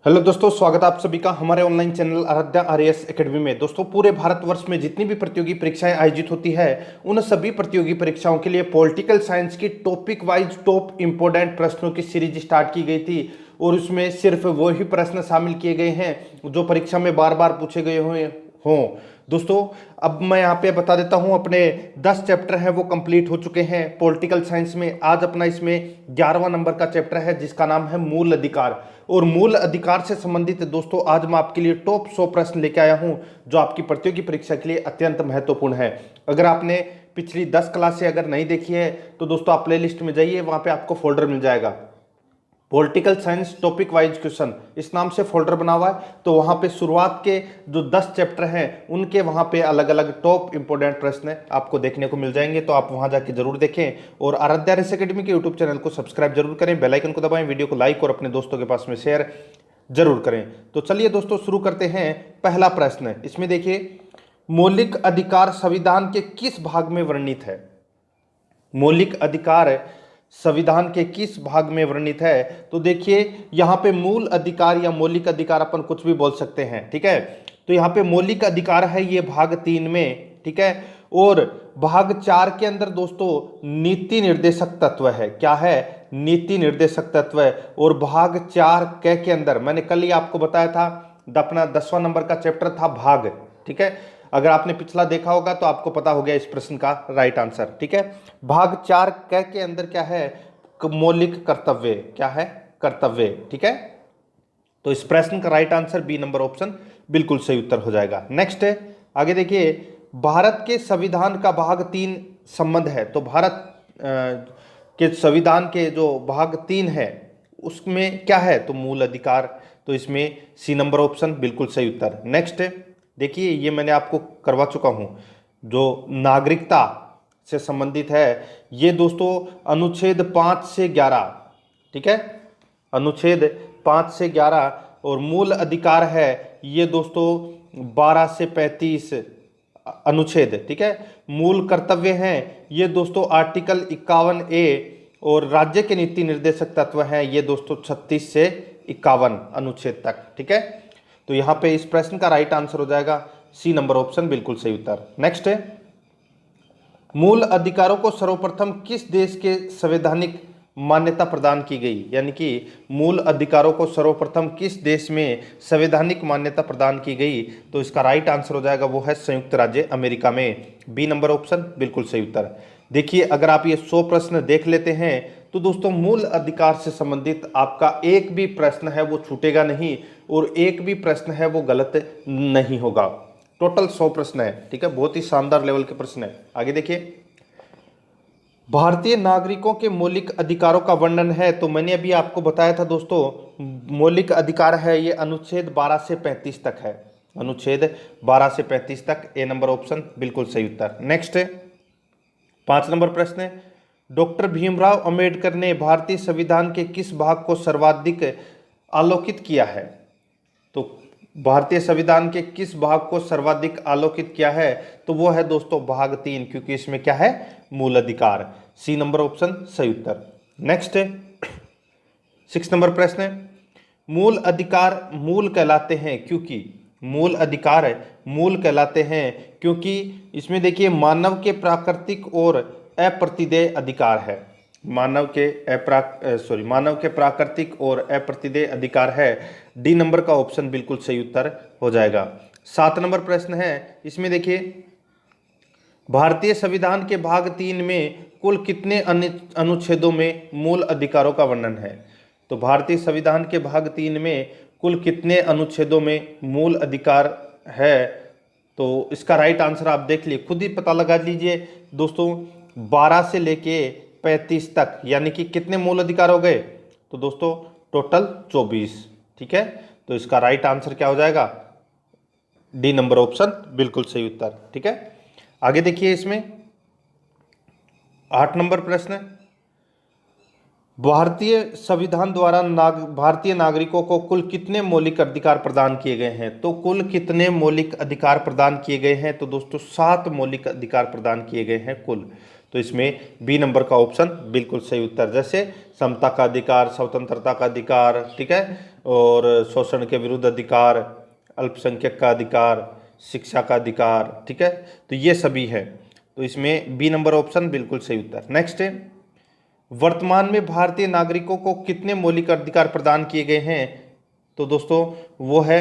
Hello दोस्तों, स्वागत है आप सभी का हमारे online channel Aaradhya RAS academy में। दोस्तों, पूरे भारतवर्ष में जितनी भी प्रतियोगी परीक्षाएं आयोजित होती है उन सभी प्रतियोगी परीक्षाओं के लिए पॉलिटिकल साइंस की टॉपिक वाइज टॉप इंपोर्टेंट प्रश्नों की सीरीज स्टार्ट की गई थी और उसमें सिर्फ वही प्रश्न शामिल किए गए हैं जो परीक्षा में बार बार पूछे गए हुए हों। दोस्तों, अब मैं यहाँ पे बता देता हूँ, अपने 10 चैप्टर हैं वो कंप्लीट हो चुके हैं पॉलिटिकल साइंस में। आज अपना इसमें 11वां नंबर का चैप्टर है जिसका नाम है मूल अधिकार। और मूल अधिकार से संबंधित दोस्तों आज मैं आपके लिए टॉप 100 प्रश्न लेके आया हूं जो आपकी प्रतियोगी परीक्षा के लिए अत्यंत महत्वपूर्ण है। अगर आपने पिछली 10 क्लासें अगर नहीं देखी है तो दोस्तों आप प्ले लिस्ट में जाइए, वहां पे आपको फोल्डर मिल जाएगा political science topic wise question, इस नाम से फोल्डर बना हुआ है। तो वहां पे शुरुआत के जो 10 चैप्टर हैं उनके वहां पे अलग अलग टॉप इंपोर्टेंट प्रश्न आपको देखने को मिल जाएंगे। तो आप वहां जाके जरूर देखें और आराध्या आरएएस एकेडमी के यूट्यूब चैनल को सब्सक्राइब जरूर करें, बेल आइकन को दबाएं, वीडियो को लाइक और अपने दोस्तों के पास में शेयर जरूर करें। तो चलिए दोस्तों शुरू करते हैं। पहला प्रश्न इसमें देखिए, मौलिक अधिकार संविधान के किस भाग में वर्णित है? मौलिक अधिकार संविधान के किस भाग में वर्णित है? तो देखिए यहां पे मूल अधिकार या मौलिक अधिकार अपन कुछ भी बोल सकते हैं, ठीक है। तो यहां पे मौलिक अधिकार है ये भाग 3 में, ठीक है। और भाग 4 के अंदर दोस्तों नीति निर्देशक तत्व है। क्या है? नीति निर्देशक तत्व है। और भाग 4 के अंदर मैंने कल ही आपको बताया था, अपना 10वां नंबर का चैप्टर था भाग, ठीक है। अगर आपने पिछला देखा होगा तो आपको पता हो गया इस प्रश्न का राइट आंसर, ठीक है। भाग 4 के अंदर क्या है? मौलिक कर्तव्य। क्या है? कर्तव्य, ठीक है। तो इस प्रश्न का right answer B number option बिल्कुल सही उत्तर हो जाएगा। नेक्स्ट है, आगे देखिए, भारत के संविधान का भाग 3 संबंध है। तो भारत के संविधान के जो भाग 3 है उसमें क्या है? तो मूल अधिकार। तो इसमें सी नंबर ऑप्शन बिल्कुल सही उत्तर। नेक्स्ट देखिए, ये मैंने आपको करवा चुका हूं, जो नागरिकता से संबंधित है ये दोस्तों अनुच्छेद 5 से 11, ठीक है। अनुच्छेद 5 से 11 और मूल अधिकार है ये दोस्तों 12 से 35 अनुच्छेद, ठीक है। मूल कर्तव्य हैं ये दोस्तों आर्टिकल 51A और राज्य के नीति निर्देशक तत्व हैं ये दोस्तों 36 से 51 अनुच्छेद तक, ठीक है। तो यहां पे इस प्रश्न का राइट आंसर हो जाएगा सी नंबर ऑप्शन बिल्कुल सही उत्तर। नेक्स्ट है, मूल अधिकारों को सर्वप्रथम किस देश के संवैधानिक मान्यता प्रदान की गई? यानी कि मूल अधिकारों को सर्वप्रथम किस देश में संवैधानिक मान्यता प्रदान की गई? तो इसका राइट आंसर हो जाएगा वो है संयुक्त राज्य अमेरिका में, बी नंबर ऑप्शन बिल्कुल सही उत्तर। देखिए अगर आप ये 100 प्रश्न देख लेते हैं तो दोस्तों मूल अधिकार से संबंधित आपका एक भी प्रश्न है वो छूटेगा नहीं और एक भी प्रश्न है वो गलत नहीं होगा। टोटल 100 प्रश्न है, ठीक है। बहुत ही शानदार लेवल के प्रश्न है। आगे देखिए, भारतीय नागरिकों के मौलिक अधिकारों का वर्णन है। तो मैंने अभी आपको बताया था दोस्तों, मौलिक अधिकार है ये अनुच्छेद 12 से 35 तक है। अनुच्छेद 12 से 35 तक, ए नंबर ऑप्शन बिल्कुल सही उत्तर। नेक्स्ट है 5 नंबर प्रश्न है, डॉक्टर भीमराव अंबेडकर ने भारतीय संविधान के किस भाग को सर्वाधिक आलोकित किया है? तो भारतीय संविधान के किस भाग को सर्वाधिक आलोकित किया है? तो वो है दोस्तों भाग 3, क्योंकि इसमें क्या है? मूल अधिकार, सी नंबर ऑप्शन सही उत्तर। नेक्स्ट है 6 नंबर प्रश्न है, मूल अधिकार मूल कहलाते हैं क्योंकि? मूल अधिकार मूल कहलाते हैं क्योंकि इसमें देखिए मानव के प्राकृतिक और अप्रतिदेय अधिकार है। मानव के प्राकृतिक और अप्रतिदेय अधिकार है, डी नंबर का ऑप्शन बिल्कुल सही उत्तर हो जाएगा। 7 नंबर प्रश्न है, इसमें देखिए भारतीय संविधान के भाग 3 में कुल कितने अनुच्छेदों में मूल अधिकारों का वर्णन है? तो भारतीय संविधान के भाग 3 में कुल कितने अनुच्छेदों में मूल अधिकार है? तो इसका राइट आंसर आप देख लिए, खुद ही पता लगा लीजिए दोस्तों, 12 से लेके 35 तक, यानी कि कितने मूल अधिकार हो गए? तो दोस्तों टोटल 24, ठीक है। तो इसका राइट आंसर क्या हो जाएगा? डी नंबर ऑप्शन बिल्कुल सही उत्तर, ठीक है। आगे देखिए, इसमें 8 नंबर प्रश्न, भारतीय संविधान द्वारा भारतीय नागरिकों को कुल कितने मौलिक अधिकार प्रदान किए गए हैं? तो कुल कितने मौलिक अधिकार प्रदान किए गए हैं? तो दोस्तों 7 मौलिक अधिकार प्रदान किए गए हैं कुल। तो इसमें बी नंबर का ऑप्शन बिल्कुल सही उत्तर, जैसे समता का अधिकार, स्वतंत्रता का अधिकार, ठीक है, और शोषण के विरुद्ध अधिकार, अल्पसंख्यक का अधिकार, शिक्षा का अधिकार, ठीक है, तो ये सभी है। तो इसमें बी नंबर ऑप्शन बिल्कुल सही उत्तर। नेक्स्ट है, वर्तमान में भारतीय नागरिकों को कितने मौलिक अधिकार प्रदान किए गए हैं? तो दोस्तों वो है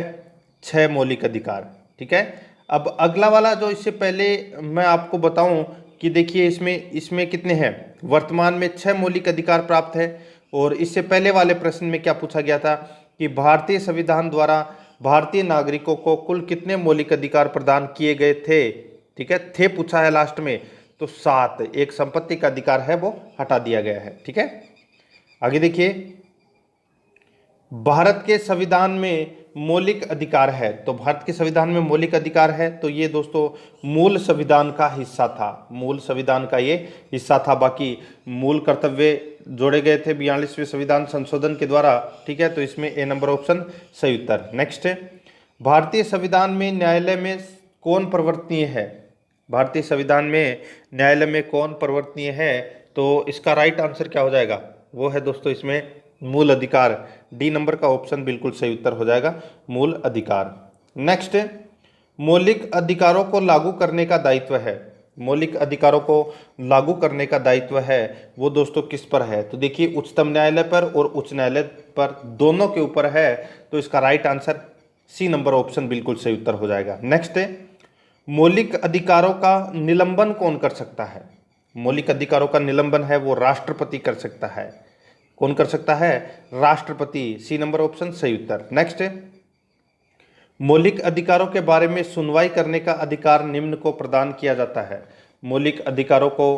6 मौलिक अधिकार, ठीक है। अब अगला वाला जो इससे पहले मैं आपको बताऊं कि देखिए इसमें कितने हैं, वर्तमान में 6 मौलिक अधिकार प्राप्त है। और इससे पहले वाले प्रश्न में क्या पूछा गया था कि भारतीय संविधान द्वारा भारतीय नागरिकों को कुल कितने मौलिक अधिकार प्रदान किए गए थे, ठीक है, थे पूछा है लास्ट में, तो 7। एक संपत्ति का अधिकार है वो हटा दिया गया है, ठीक है। आगे देखिए, भारत के संविधान में मौलिक अधिकार है, तो भारत के संविधान में मौलिक अधिकार है, तो ये दोस्तों मूल संविधान का हिस्सा था, मूल संविधान का ये हिस्सा था। बाकी मूल कर्तव्य जोड़े गए थे 42वें संविधान संशोधन के द्वारा, ठीक है, तो इसमें ए नंबर ऑप्शन सही उत्तर। नेक्स्ट है, भारतीय संविधान में न्यायालय में कौन परिवर्तनीय है? भारतीय संविधान में न्यायालय में कौन परिवर्तनीय है? तो इसका राइट आंसर क्या हो जाएगा? वो है दोस्तों इसमें मूल अधिकार। डी नंबर का ऑप्शन बिल्कुल सही उत्तर हो जाएगा, मूल अधिकार। नेक्स्ट, मौलिक अधिकारों को लागू करने का दायित्व है, मौलिक अधिकारों को लागू करने का दायित्व है वो दोस्तों किस पर है? तो देखिए उच्चतम न्यायालय पर और उच्च न्यायालय पर, दोनों के ऊपर है, तो इसका right answer C number option बिल्कुल सही उत्तर हो जाएगा। नेक्स्ट, मौलिक अधिकारों का निलंबन कौन कर सकता है? मौलिक अधिकारों का निलंबन है वो राष्ट्रपति कर सकता है। कौन कर सकता है? राष्ट्रपति। सी नंबर ऑप्शन सही उत्तर। नेक्स्ट, मौलिक अधिकारों के बारे में सुनवाई करने का अधिकार निम्न को प्रदान किया जाता है। मौलिक अधिकारों को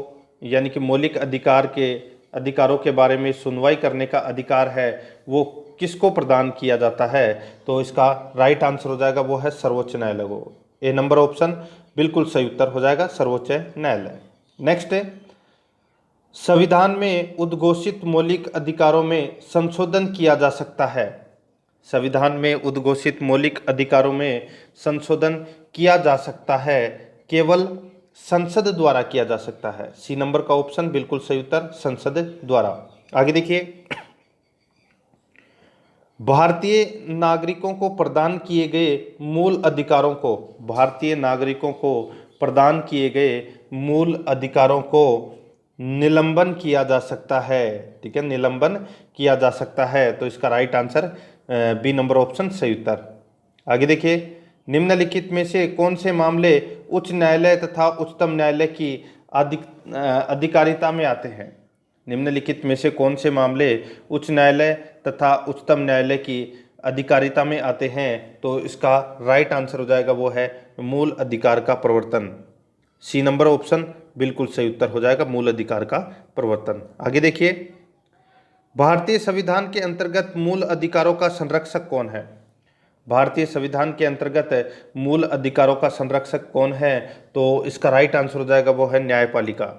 यानी कि मौलिक अधिकारों के बारे में सुनवाई करने का अधिकार है वो किसको प्रदान किया जाता है? तो इसका राइट आंसर हो जाएगा वो है सर्वोच्च न्यायालय को। ए नंबर ऑप्शन बिल्कुल सही उत्तर हो जाएगा, सर्वोच्च न्यायालय। नेक्स्ट है, संविधान में उद्घोषित मौलिक अधिकारों में संशोधन किया जा सकता है। संविधान में उद्घोषित मौलिक अधिकारों में संशोधन किया जा सकता है, केवल संसद द्वारा किया जा सकता है। सी नंबर का ऑप्शन बिल्कुल सही उत्तर, संसद द्वारा। आगे देखिए, भारतीय नागरिकों को प्रदान किए गए मूल अधिकारों को, भारतीय नागरिकों को प्रदान किए गए मूल अधिकारों को निलंबन किया जा सकता है, ठीक है, निलंबन किया जा सकता है, तो इसका right answer B number option सही उत्तर। आगे देखिए, निम्नलिखित में से कौन से मामले उच्च न्यायालय तथा उच्चतम न्यायालय की अधिकारिता में आते हैं? निम्नलिखित में से कौन से मामले उच्च न्यायालय तथा उच्चतम न्यायालय की अधिकारिता में आते हैं? तो इसका राइट आंसर हो जाएगा वो है मूल अधिकार का प्रवर्तन। सी नंबर ऑप्शन बिल्कुल सही उत्तर हो जाएगा, मूल अधिकार का प्रवर्तन। आगे देखिए, भारतीय संविधान के अंतर्गत मूल अधिकारों का संरक्षक कौन है? भारतीय संविधान के अंतर्गत मूल अधिकारों का संरक्षक कौन है? तो इसका राइट आंसर हो जाएगा वो है न्यायपालिका।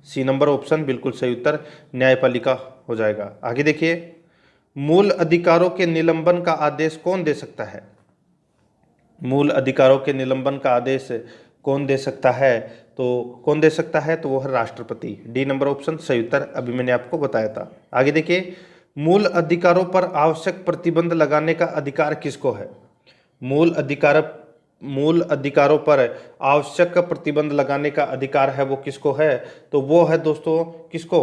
सी नंबर ऑप्शन बिल्कुल सही उत्तर, न्यायपालिका हो जाएगा। आगे देखिए, मूल अधिकारों के निलंबन का आदेश कौन दे सकता है? मूल अधिकारों के निलंबन का आदेश कौन दे सकता है? तो कौन दे सकता है? तो वो है राष्ट्रपति। डी नंबर ऑप्शन सही उत्तर, अभी मैंने आपको बताया था। आगे देखिए, मूल अधिकारों पर आवश्यक प्रतिबंध लगाने का अधिकार किसको है? मूल अधिकारों पर आवश्यक प्रतिबंध लगाने का अधिकार है वो किसको है? तो वो है दोस्तों किसको?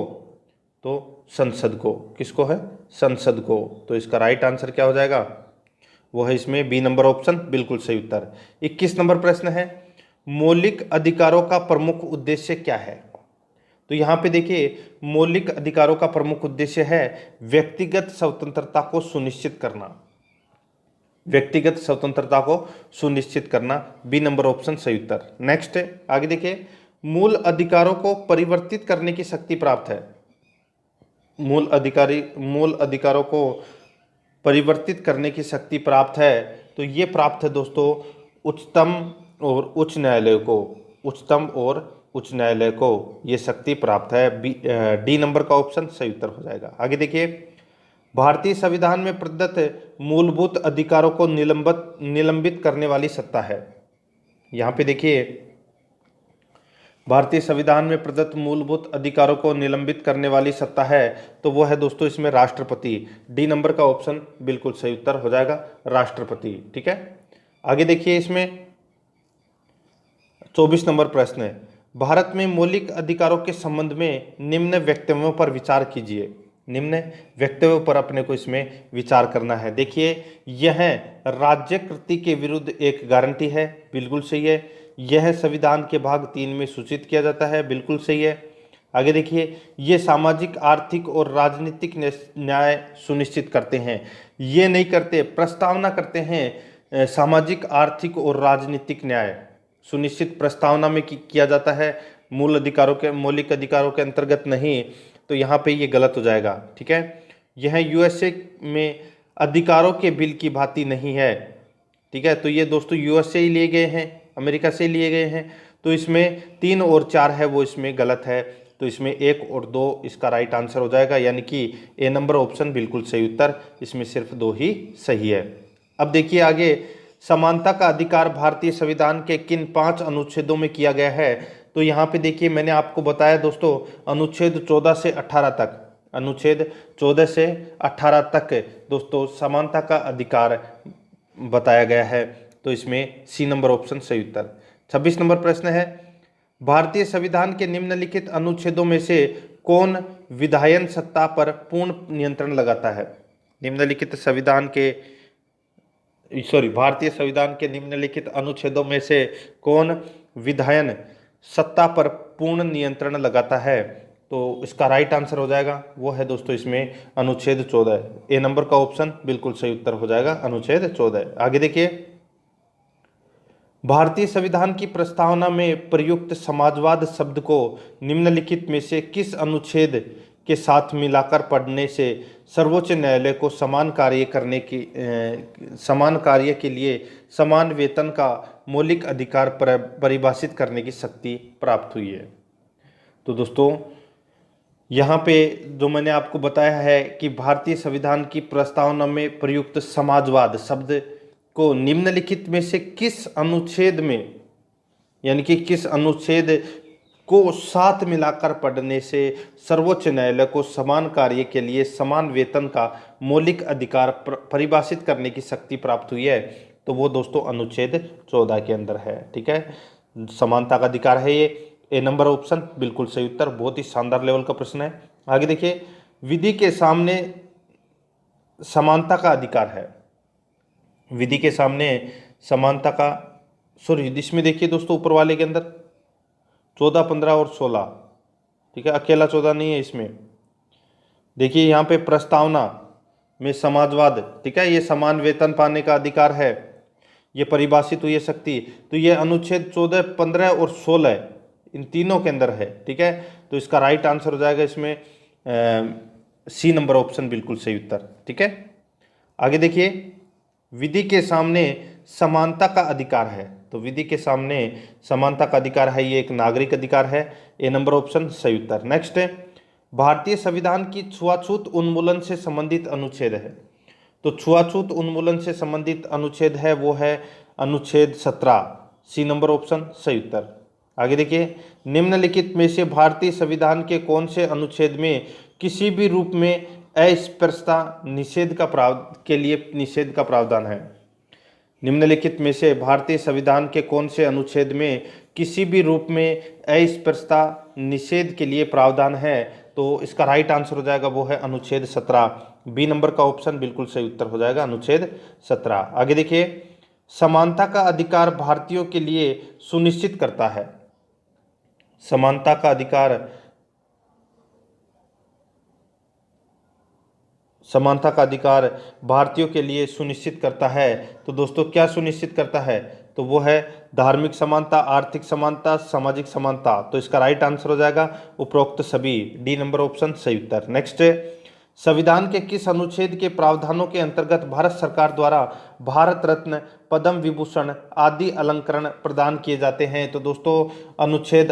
तो संसद को। किसको है? संसद को। तो इसका राइट आंसर क्या हो जाएगा? वो है इसमें बी नंबर ऑप्शन बिल्कुल सही उत्तर। 21 नंबर प्रश्न है, मौलिक अधिकारों का प्रमुख उद्देश्य क्या है? तो यहाँ पे देखिए, मौलिक अधिकारों का प्रमुख उद्देश्य है व्यक्तिगत स्वतंत्रता को सुनिश्चित करना। व्यक्तिगत स्वतंत्रता को सुनिश्चित करना, बी नंबर ऑप्शन सही उत्तर। नेक्स्ट आगे देखिए, मूल अधिकारों को परिवर्तित करने की शक्ति प्राप्त है। मूल अधिकारों को परिवर्तित करने की शक्ति प्राप्त है, तो ये प्राप्त है दोस्तों उच्चतम और उच्च न्यायालय को। उच्चतम और उच्च न्यायालय को ये शक्ति प्राप्त है। डी नंबर का ऑप्शन सही उत्तर हो जाएगा। आगे देखिए, भारतीय संविधान में प्रदत्त मूलभूत अधिकारों को निलंबित करने वाली सत्ता है। यहाँ पे देखिए, भारतीय संविधान में प्रदत्त मूलभूत अधिकारों को निलंबित करने वाली सत्ता है तो वो है दोस्तों इसमें राष्ट्रपति। डी नंबर का ऑप्शन बिल्कुल सही उत्तर हो जाएगा, राष्ट्रपति। ठीक है, आगे देखिए, इसमें 24 नंबर प्रश्न है, भारत में मौलिक अधिकारों के संबंध में निम्न वक्तव्यों पर विचार कीजिए। निम्न वक्तव्यों पर अपने को इसमें विचार करना है। देखिए, यह राज्यकृति के विरुद्ध एक गारंटी है, बिल्कुल सही है। यह संविधान के भाग 3 में सूचित किया जाता है, बिल्कुल सही है। आगे देखिए, ये सामाजिक, आर्थिक और राजनीतिक न्याय सुनिश्चित करते हैं। ये नहीं करते, प्रस्तावना करते हैं सामाजिक, आर्थिक और राजनीतिक न्याय सुनिश्चित प्रस्तावना में किया जाता है, मूल अधिकारों के, मौलिक अधिकारों के अंतर्गत नहीं। तो यहाँ पे ये गलत हो जाएगा। ठीक है, यह यूएसए में अधिकारों के बिल की भांति नहीं है। ठीक है, तो ये दोस्तों यूएसए ही लिए गए हैं, अमेरिका से लिए गए हैं। तो इसमें 3 और 4 है वो इसमें गलत है। तो इसमें 1 और 2 इसका राइट आंसर हो जाएगा, यानी कि ए नंबर ऑप्शन बिल्कुल सही उत्तर। इसमें सिर्फ 2 ही सही है। अब देखिए आगे, समानता का अधिकार भारतीय संविधान के किन 5 अनुच्छेदों में किया गया है। तो यहाँ पे देखिए, मैंने आपको बताया दोस्तों, अनुच्छेद 14 से 18 तक, अनुच्छेद 14 से 18 तक दोस्तों समानता का अधिकार बताया गया है। तो इसमें सी नंबर ऑप्शन सही उत्तर। 26 नंबर प्रश्न है, भारतीय संविधान के निम्नलिखित अनुच्छेदों में से कौन विधायन सत्ता पर पूर्ण नियंत्रण लगाता है। निम्नलिखित भारतीय संविधान के निम्नलिखित अनुच्छेदों में से कौन विधायन सत्ता पर पूर्ण नियंत्रण लगाता है। तो इसका राइट आंसर हो जाएगा, वो है दोस्तों इसमें अनुच्छेद 14। ए नंबर का ऑप्शन बिल्कुल सही उत्तर हो जाएगा, अनुच्छेद 14। आगे देखिए, भारतीय संविधान की प्रस्तावना में प्रयुक्त समाजवाद शब्द को निम्नलिखित में से किस अनुच्छेद के साथ मिलाकर पढ़ने से सर्वोच्च न्यायालय को समान कार्य के लिए समान वेतन का मौलिक अधिकार परिभाषित करने की शक्ति प्राप्त हुई है। तो दोस्तों यहाँ पे जो मैंने आपको बताया है कि भारतीय संविधान की प्रस्तावना में प्रयुक्त समाजवाद शब्द को निम्नलिखित में से किस अनुच्छेद में, यानी कि किस अनुच्छेद को साथ मिलाकर पढ़ने से सर्वोच्च न्यायालय को समान कार्य के लिए समान वेतन का मौलिक अधिकार परिभाषित करने की शक्ति प्राप्त हुई है। तो वो दोस्तों अनुच्छेद 14 के अंदर है। ठीक है, समानता का अधिकार है ये। ए नंबर ऑप्शन बिल्कुल सही उत्तर। बहुत ही शानदार लेवल का प्रश्न है। आगे देखिए, विधि के सामने समानता का अधिकार है। विधि के सामने समानता का, इसमें देखिए दोस्तों ऊपर वाले के अंदर 14, 15 और 16। ठीक है, अकेला 14 नहीं है इसमें। देखिए यहाँ पे प्रस्तावना में समाजवाद, ठीक है, ये समान वेतन पाने का अधिकार है, ये परिभाषित हुई है शक्ति। तो ये अनुच्छेद 14, 15 और 16 इन तीनों के अंदर है। ठीक है, तो इसका राइट आंसर हो जाएगा इसमें सी नंबर ऑप्शन बिल्कुल सही उत्तर। ठीक है, आगे देखिए, विधि के सामने समानता का अधिकार है। तो विधि के सामने समानता का अधिकार है, ये एक नागरिक अधिकार है। ए नंबर ऑप्शन सही उत्तर। नेक्स्ट है, भारतीय संविधान की छुआछूत उन्मूलन से संबंधित अनुच्छेद है। तो छुआछूत उन्मूलन से संबंधित अनुच्छेद है वो है अनुच्छेद 17। सी नंबर ऑप्शन सही उत्तर। आगे देखिए, निम्नलिखित में से भारतीय संविधान के कौन से अनुच्छेद में किसी भी रूप में अस्पृश्यता निषेध का प्रावधान है। निम्नलिखित में से भारतीय संविधान के कौन से अनुच्छेद में किसी भी रूप में अस्पृश्यता निषेध के लिए प्रावधान है। तो इसका राइट आंसर हो जाएगा वो है अनुच्छेद 17। बी नंबर का ऑप्शन बिल्कुल सही उत्तर हो जाएगा, अनुच्छेद 17। आगे देखिए, समानता का अधिकार भारतीयों के लिए सुनिश्चित करता है। समानता का अधिकार भारतीयों के लिए सुनिश्चित करता है। तो दोस्तों क्या सुनिश्चित करता है, तो वो है धार्मिक समानता, आर्थिक समानता, सामाजिक समानता। तो इसका राइट आंसर हो जाएगा उपरोक्त सभी। डी नंबर ऑप्शन सही उत्तर। नेक्स्ट, संविधान के किस अनुच्छेद के प्रावधानों के अंतर्गत भारत सरकार द्वारा भारत रत्न, पद्म विभूषण आदि अलंकरण प्रदान किए जाते हैं। तो दोस्तों अनुच्छेद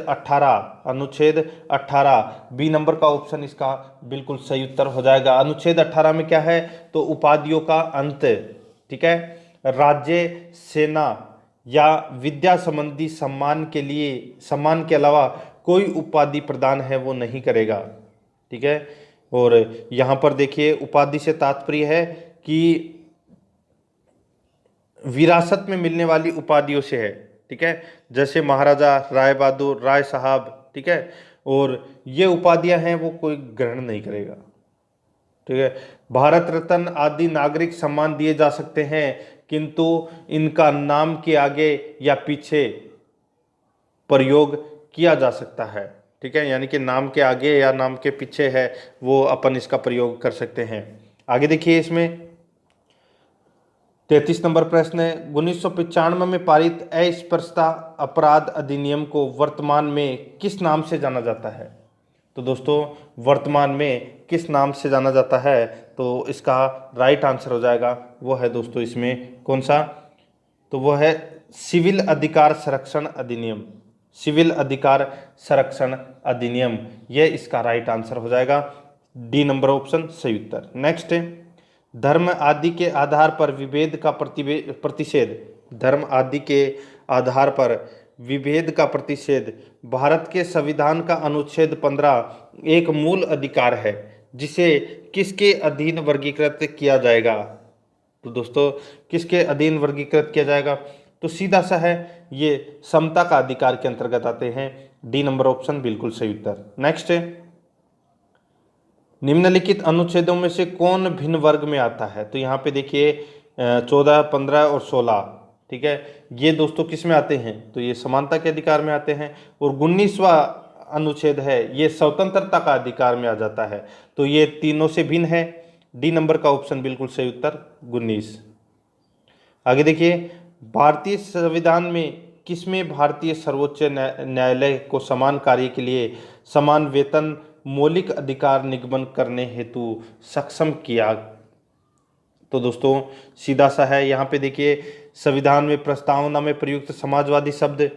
18 बी नंबर का ऑप्शन इसका बिल्कुल सही उत्तर हो जाएगा। अनुच्छेद 18 में क्या है, तो उपाधियों का अंत, ठीक है, राज्य, सेना या विद्या संबंधी सम्मान के अलावा कोई उपाधि प्रदान है वो नहीं करेगा। ठीक है। और यहाँ पर देखिए उपाधि से तात्पर्य है कि विरासत में मिलने वाली उपाधियों से है। ठीक है। जैसे महाराजा, राय बहादुर, राय साहब। ठीक है। और ये उपाधियां हैं वो कोई ग्रहण नहीं करेगा। ठीक है। भारत रत्न आदि नागरिक सम्मान दिए जा सकते हैं, किंतु इनका नाम के आगे या पीछे प्रयोग किया जा सकता है। ठीक है। यानी कि नाम के आगे या नाम के पीछे है वो अपन इसका प्रयोग कर सकते हैं। आगे देखिए इसमें 33 नंबर प्रश्न है, 1995 में पारित अस्पृश्यता अपराध अधिनियम को वर्तमान में किस नाम से जाना जाता है? तो दोस्तों वर्तमान में किस नाम से जाना जाता है? तो इसका राइट आंसर हो जाएगा वो है दोस्तों इसमें कौन सा? तो वो है सिविल अधिकार संरक्षण अधिनियम। सिविल अधिकार संरक्षण अधिनियम, ये इसका राइट आंसर हो जाएगा। डी नंबर ऑप्शन सही उत्तर। नेक्स्ट है, धर्म आदि के आधार पर विभेद का प्रतिषेध। धर्म आदि के आधार पर विभेद का प्रतिषेध भारत के संविधान का अनुच्छेद 15 एक मूल अधिकार है, जिसे किसके अधीन वर्गीकृत किया जाएगा? तो दोस्तों किसके अधीन वर्गीकृत किया जाएगा? तो सीधा सा है, ये समता का अधिकार के अंतर्गत आते हैं। डी नंबर ऑप्शन बिल्कुल सही उत्तर। नेक्स्ट है, निम्नलिखित अनुच्छेदों में से कौन भिन्न वर्ग में आता है? तो यहाँ पे देखिए 14, 15 और 16। ठीक है। ये दोस्तों किस में आते हैं? तो ये समानता के अधिकार में आते हैं। और 19वां अनुच्छेद है, ये स्वतंत्रता का अधिकार में आ जाता है। तो ये तीनों से भिन्न है। डी नंबर का ऑप्शन बिल्कुल सही उत्तर 19। आगे देखिए, भारतीय संविधान में किसमें भारतीय सर्वोच्च न्यायालय को समान कार्य के लिए समान वेतन मौलिक अधिकार निगमन करने हेतु सक्षम किया? तो दोस्तों सीधा सा है, यहाँ पे देखिए संविधान में प्रस्तावना में प्रयुक्त समाजवादी शब्द,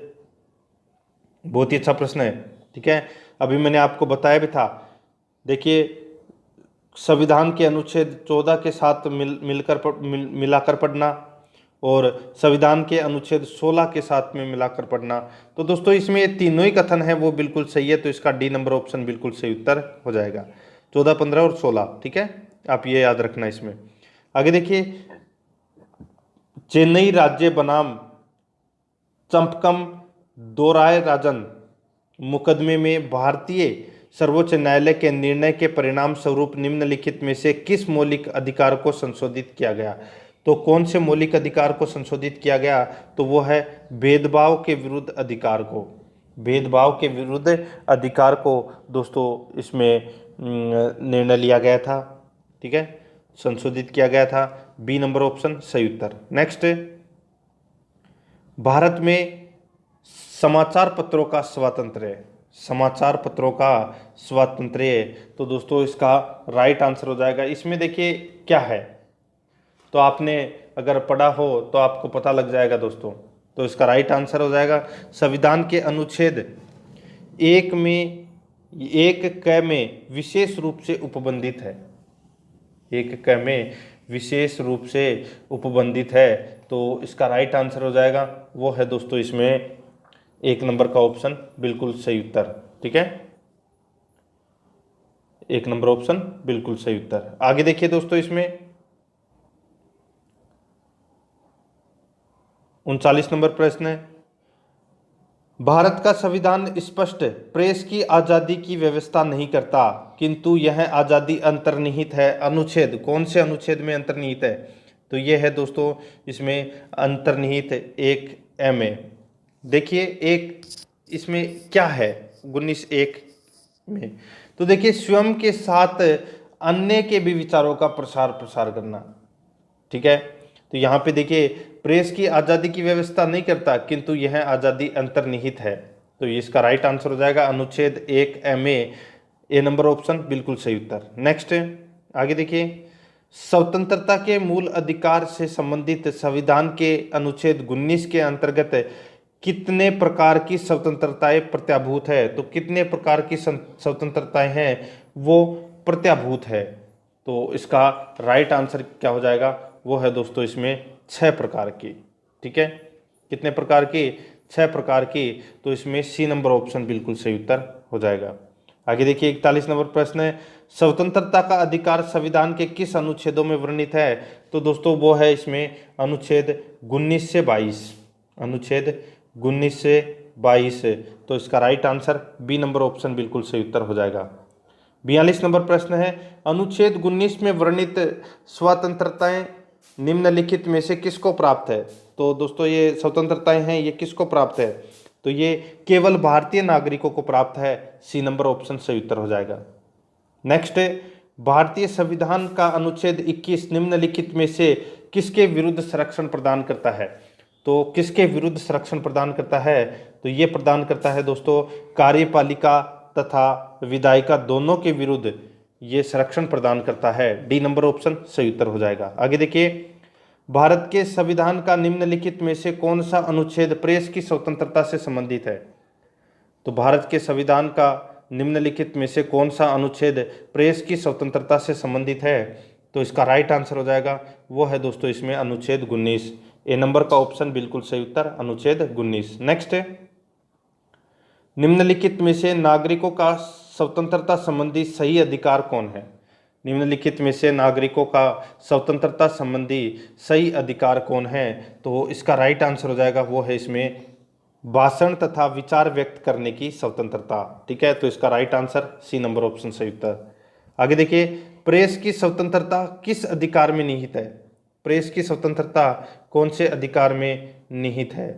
बहुत ही अच्छा प्रश्न है। ठीक है। अभी मैंने आपको बताया भी था। देखिए संविधान के अनुच्छेद 14 के साथ मिलाकर पढ़ना और संविधान के अनुच्छेद 16 के साथ में मिलाकर पढ़ना। तो दोस्तों इसमें तीनों ही कथन है वो बिल्कुल सही है। तो इसका डी नंबर ऑप्शन बिल्कुल सही उत्तर हो जाएगा, 14, 15 और 16। ठीक है, आप ये याद रखना इसमें। आगे देखिए, चेन्नई राज्य बनाम चंपकम दोराय राजन मुकदमे में भारतीय सर्वोच्च न्यायालय के निर्णय के परिणाम स्वरूप निम्नलिखित में से किस मौलिक अधिकार को संशोधित किया गया? तो कौन से मौलिक अधिकार को संशोधित किया गया? तो वो है भेदभाव के विरुद्ध अधिकार को। भेदभाव के विरुद्ध अधिकार को दोस्तों इसमें निर्णय लिया गया था। ठीक है, संशोधित किया गया था। बी नंबर ऑप्शन सही उत्तर। नेक्स्ट, भारत में समाचार पत्रों का स्वातंत्र्य। समाचार पत्रों का स्वातंत्र्य, तो दोस्तों इसका राइट आंसर हो जाएगा। इसमें देखिए क्या है, तो आपने अगर पढ़ा हो तो आपको पता लग जाएगा दोस्तों। तो इसका राइट आंसर हो जाएगा, संविधान के अनुच्छेद 1 में 1 में विशेष रूप से उपबंधित है। 1 में विशेष रूप से उपबंधित है। तो इसका राइट आंसर हो जाएगा वो है दोस्तों इसमें 1 नंबर का ऑप्शन बिल्कुल सही उत्तर। ठीक है, 1 नंबर ऑप्शन बिल्कुल सही उत्तर। आगे देखिए दोस्तों, इसमें 39 नंबर प्रश्न है, भारत का संविधान स्पष्ट प्रेस की आजादी की व्यवस्था नहीं करता, किंतु यह आजादी अंतर्निहित है। अनुच्छेद, कौन से अनुच्छेद में अंतर्निहित है? तो यह है दोस्तों इसमें अंतर्निहित 1 में। देखिए एक इसमें क्या है 19(1) में, तो देखिए स्वयं के साथ अन्य के भी विचारों का प्रसार करना। ठीक है, तो यहाँ पे देखिए प्रेस की आज़ादी की व्यवस्था नहीं करता, किंतु यह आज़ादी अंतर्निहित है। तो इसका राइट आंसर हो जाएगा अनुच्छेद 1 में ए नंबर ऑप्शन बिल्कुल सही उत्तर। नेक्स्ट आगे देखिए, स्वतंत्रता के मूल अधिकार से संबंधित संविधान के अनुच्छेद 19 के अंतर्गत कितने प्रकार की स्वतंत्रताएं प्रत्याभूत है? तो कितने प्रकार की स्वतंत्रताएं हैं वो प्रत्याभूत है? तो इसका राइट आंसर क्या हो जाएगा? वो है दोस्तों इसमें 6 प्रकार की। ठीक है, कितने प्रकार की? 6 प्रकार की। तो इसमें सी नंबर ऑप्शन बिल्कुल सही उत्तर हो जाएगा। आगे देखिए 41 नंबर प्रश्न है, स्वतंत्रता का अधिकार संविधान के किस अनुच्छेदों में वर्णित है? तो दोस्तों वो है इसमें अनुच्छेद 19 से 22, अनुच्छेद 19 से 22। तो इसका right answer B number option बिल्कुल सही उत्तर हो जाएगा। 42 नंबर प्रश्न है, अनुच्छेद 19 में वर्णित स्वतंत्रताएं निम्नलिखित में से किसको प्राप्त है? तो दोस्तों ये स्वतंत्रताएं हैं, ये किसको प्राप्त है? तो ये केवल भारतीय नागरिकों को प्राप्त है। सी नंबर ऑप्शन सही उत्तर हो जाएगा। नेक्स्ट है, भारतीय संविधान का अनुच्छेद 21 निम्नलिखित में से किसके विरुद्ध संरक्षण प्रदान करता है? तो किसके विरुद्ध संरक्षण प्रदान करता है? तो ये प्रदान करता है दोस्तों कार्यपालिका तथा विधायिका दोनों के विरुद्ध ये संरक्षण प्रदान करता है। डी नंबर ऑप्शन सही उत्तर हो जाएगा। आगे देखिए, भारत के संविधान का निम्नलिखित में से कौन सा अनुच्छेद प्रेस की स्वतंत्रता से संबंधित है? तो भारत के संविधान का निम्नलिखित में से कौन सा अनुच्छेद प्रेस की स्वतंत्रता से संबंधित है? तो इसका राइट आंसर हो जाएगा वो है दोस्तों इसमें अनुच्छेद 19। ए नंबर का ऑप्शन बिल्कुल सही उत्तर, अनुच्छेद 19। नेक्स्ट है, निम्नलिखित में से नागरिकों का स्वतंत्रता संबंधी सही अधिकार कौन है? निम्नलिखित में से नागरिकों का स्वतंत्रता संबंधी सही अधिकार कौन है? तो इसका राइट आंसर हो जाएगा वो है इसमें भाषण तथा विचार व्यक्त करने की स्वतंत्रता। ठीक है, तो इसका right answer C number option सही उत्तर। आगे देखिए, प्रेस की स्वतंत्रता किस अधिकार में निहित है? प्रेस की स्वतंत्रता कौन से अधिकार में निहित है?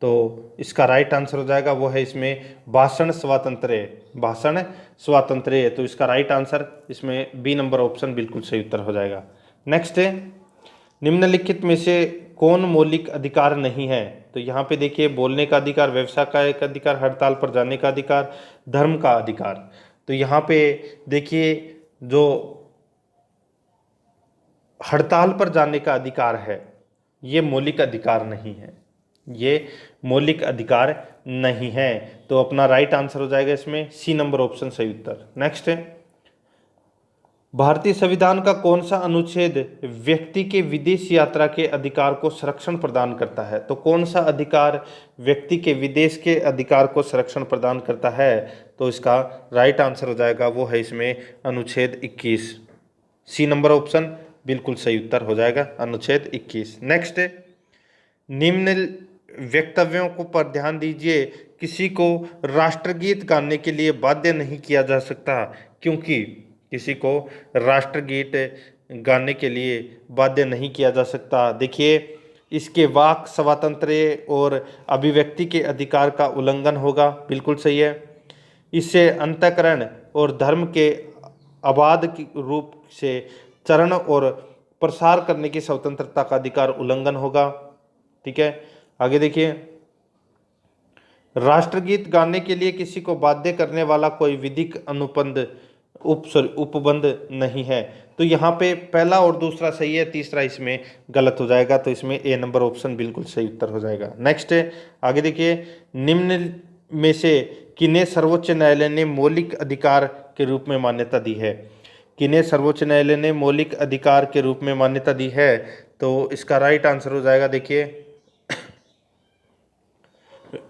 तो इसका राइट आंसर हो जाएगा वो है इसमें भाषण स्वातंत्र्य, भाषण स्वातंत्र्य। तो इसका राइट आंसर इसमें बी नंबर ऑप्शन बिल्कुल सही उत्तर हो जाएगा। नेक्स्ट है, निम्नलिखित में से कौन मौलिक अधिकार नहीं है? तो यहाँ पे देखिए, बोलने का अधिकार, व्यवसाय का एक अधिकार, हड़ताल पर जाने का अधिकार, धर्म का अधिकार। तो यहाँ पे देखिए, जो हड़ताल पर जाने का अधिकार है ये मौलिक अधिकार नहीं है, ये मौलिक अधिकार नहीं है। तो अपना राइट आंसर हो जाएगा इसमें सी नंबर ऑप्शन सही उत्तर। नेक्स्ट है, भारतीय संविधान का कौन सा अनुच्छेद व्यक्ति के विदेश यात्रा के अधिकार को संरक्षण प्रदान करता है? तो कौन सा अधिकार व्यक्ति के विदेश के अधिकार को संरक्षण प्रदान करता है? तो इसका राइट आंसर हो जाएगा वो है इसमें अनुच्छेद 21। सी नंबर ऑप्शन बिल्कुल सही उत्तर हो जाएगा, अनुच्छेद 21। नेक्स्ट है, निम्न वक्तव्यों को पर ध्यान दीजिए, किसी को राष्ट्रगीत गाने के लिए बाध्य नहीं किया जा सकता, क्योंकि किसी को राष्ट्रगीत गाने के लिए बाध्य नहीं किया जा सकता। देखिए, इसके वाक स्वातंत्र्य और अभिव्यक्ति के अधिकार का उल्लंघन होगा, बिल्कुल सही है। इससे अंतःकरण और धर्म के अबाध रूप से चरण और प्रसार करने की स्वतंत्रता का अधिकार उल्लंघन होगा। ठीक है, आगे देखिए, राष्ट्रगीत गाने के लिए किसी को बाध्य करने वाला कोई विधिक अनुबंध उपबंध नहीं है। तो यहाँ पे पहला और दूसरा सही है, तीसरा इसमें गलत हो जाएगा। तो इसमें ए नंबर ऑप्शन बिल्कुल सही उत्तर हो जाएगा। नेक्स्ट है, आगे देखिए, निम्न में से किन्हें सर्वोच्च न्यायालय ने मौलिक अधिकार के रूप में मान्यता दी है? किन्हें सर्वोच्च न्यायालय ने मौलिक अधिकार के रूप में मान्यता दी है? तो इसका राइट आंसर हो जाएगा, देखिए,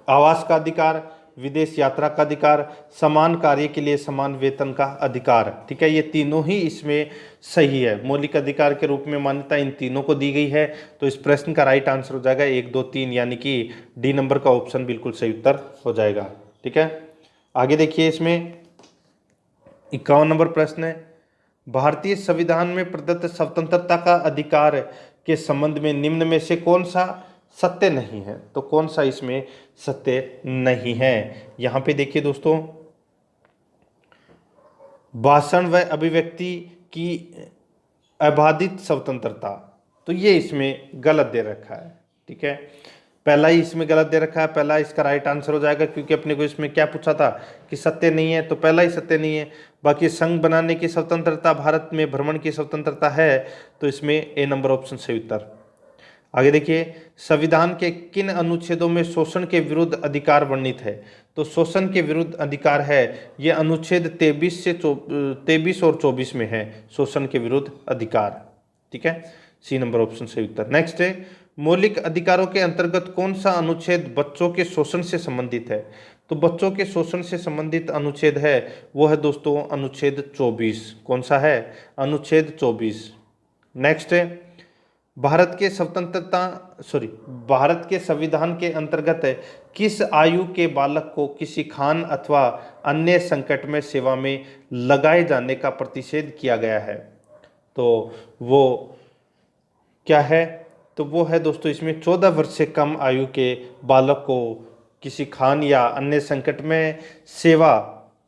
आवास का अधिकार, विदेश यात्रा का अधिकार, समान कार्य के लिए समान वेतन का अधिकार। ठीक है, ये तीनों ही इसमें सही है। मौलिक अधिकार के रूप में मान्यता इन तीनों को दी गई है। तो इस प्रश्न का राइट आंसर हो जाएगा 1, 2, 3, यानी कि डी नंबर का ऑप्शन बिल्कुल सही उत्तर हो जाएगा। ठीक है, आगे देखिए, इसमें 51 नंबर प्रश्न है, भारतीय संविधान में प्रदत्त स्वतंत्रता का अधिकार के संबंध में निम्न में से कौन सा सत्य नहीं है? तो कौन सा इसमें सत्य नहीं है? यहां पे देखिए दोस्तों, भाषण व अभिव्यक्ति की अबाधित स्वतंत्रता, तो ये इसमें गलत दे रखा है। ठीक है, पहला ही इसमें गलत दे रखा है, पहला इसका राइट आंसर हो जाएगा, क्योंकि अपने को इसमें क्या पूछा था कि सत्य नहीं है, तो पहला ही सत्य नहीं है। बाकी संघ बनाने की स्वतंत्रता, भारत में भ्रमण की स्वतंत्रता है, तो इसमें ए नंबर ऑप्शन सही उत्तर। आगे देखिए, संविधान के किन अनुच्छेदों में शोषण के विरुद्ध अधिकार वर्णित है? तो शोषण के विरुद्ध अधिकार है ये अनुच्छेद 23 और 24 में है, शोषण के विरुद्ध अधिकार। ठीक है, सी नंबर ऑप्शन सही उत्तर। नेक्स्ट है, मौलिक अधिकारों के अंतर्गत कौन सा अनुच्छेद बच्चों के शोषण से संबंधित है? तो बच्चों के शोषण से संबंधित अनुच्छेद है वो है दोस्तों अनुच्छेद 24। कौन सा है? अनुच्छेद 24। नेक्स्ट है भारत के संविधान के अंतर्गत किस आयु के बालक को किसी खान अथवा अन्य संकट में सेवा में लगाए जाने का प्रतिषेध किया गया है? तो वो क्या है? तो वो है दोस्तों इसमें 14 वर्ष से कम आयु के बालक को किसी खान या अन्य संकट में सेवा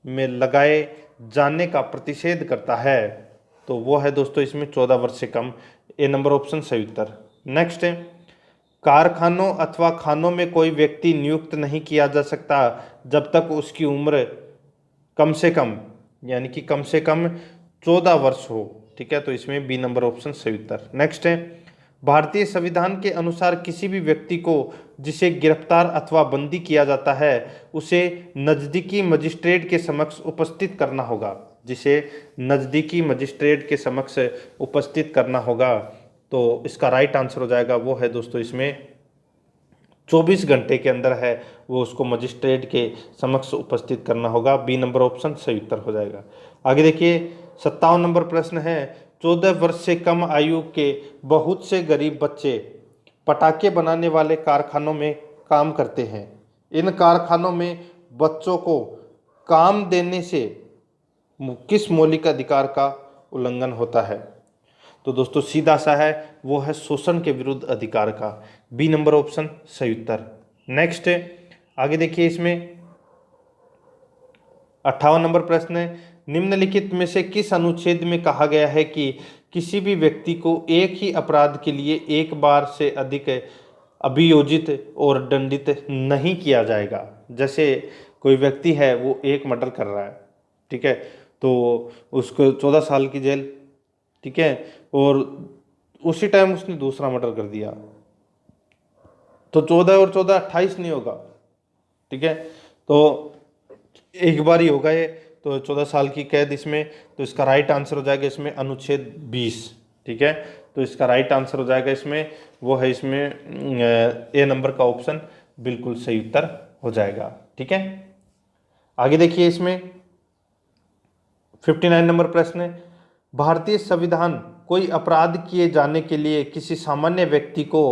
में लगाए जाने का प्रतिषेध करता है। तो वो है दोस्तों इसमें 14 वर्ष से कम। ए नंबर ऑप्शन सही उत्तर। नेक्स्ट है कारखानों अथवा खानों में कोई व्यक्ति नियुक्त नहीं किया जा सकता जब तक उसकी उम्र कम से कम यानी कि कम से कम 14 वर्ष हो। ठीक है, तो इसमें बी नंबर ऑप्शन सही उत्तर। नेक्स्ट है भारतीय संविधान के अनुसार किसी भी व्यक्ति को जिसे गिरफ्तार अथवा बंदी किया जाता है उसे नजदीकी मजिस्ट्रेट के समक्ष उपस्थित करना होगा। जिसे नजदीकी मजिस्ट्रेट के समक्ष उपस्थित करना होगा। तो इसका राइट आंसर हो जाएगा वो है दोस्तों इसमें 24 घंटे के अंदर है वो उसको मजिस्ट्रेट के समक्ष उपस्थित करना होगा। बी नंबर ऑप्शन सही उत्तर हो जाएगा। आगे देखिए 57 नंबर प्रश्न है 14 वर्ष से कम आयु के बहुत से गरीब बच्चे पटाखे बनाने वाले कारखानों में काम करते हैं। इन कारखानों में बच्चों को काम देने से किस मौलिक अधिकार का उल्लंघन होता है? तो दोस्तों सीधा सा है वो है शोषण के विरुद्ध अधिकार का। बी नंबर ऑप्शन सही उत्तर। नेक्स्ट है आगे देखिए इसमें 58 नंबर प्रश्न है निम्नलिखित में से किस अनुच्छेद में कहा गया है कि किसी भी व्यक्ति को एक ही अपराध के लिए एक बार से अधिक अभियोजित और दंडित नहीं किया जाएगा? जैसे कोई व्यक्ति है वो एक मर्डर कर रहा है, ठीक है, तो उसको 14 साल की जेल, ठीक है, और उसी टाइम उसने दूसरा मर्डर कर दिया तो 14 और 14 28 नहीं होगा, ठीक है, तो एक बार ही होगा ये, तो 14 साल की कैद इसमें। तो इसका राइट आंसर हो जाएगा इसमें अनुच्छेद 20, ठीक है, तो इसका राइट आंसर हो जाएगा इसमें वो है इसमें ए नंबर का ऑप्शन बिल्कुल सही उत्तर हो जाएगा। ठीक है, आगे देखिए इसमें 59 नंबर प्रश्न है भारतीय संविधान कोई अपराध किए जाने के लिए किसी सामान्य व्यक्ति को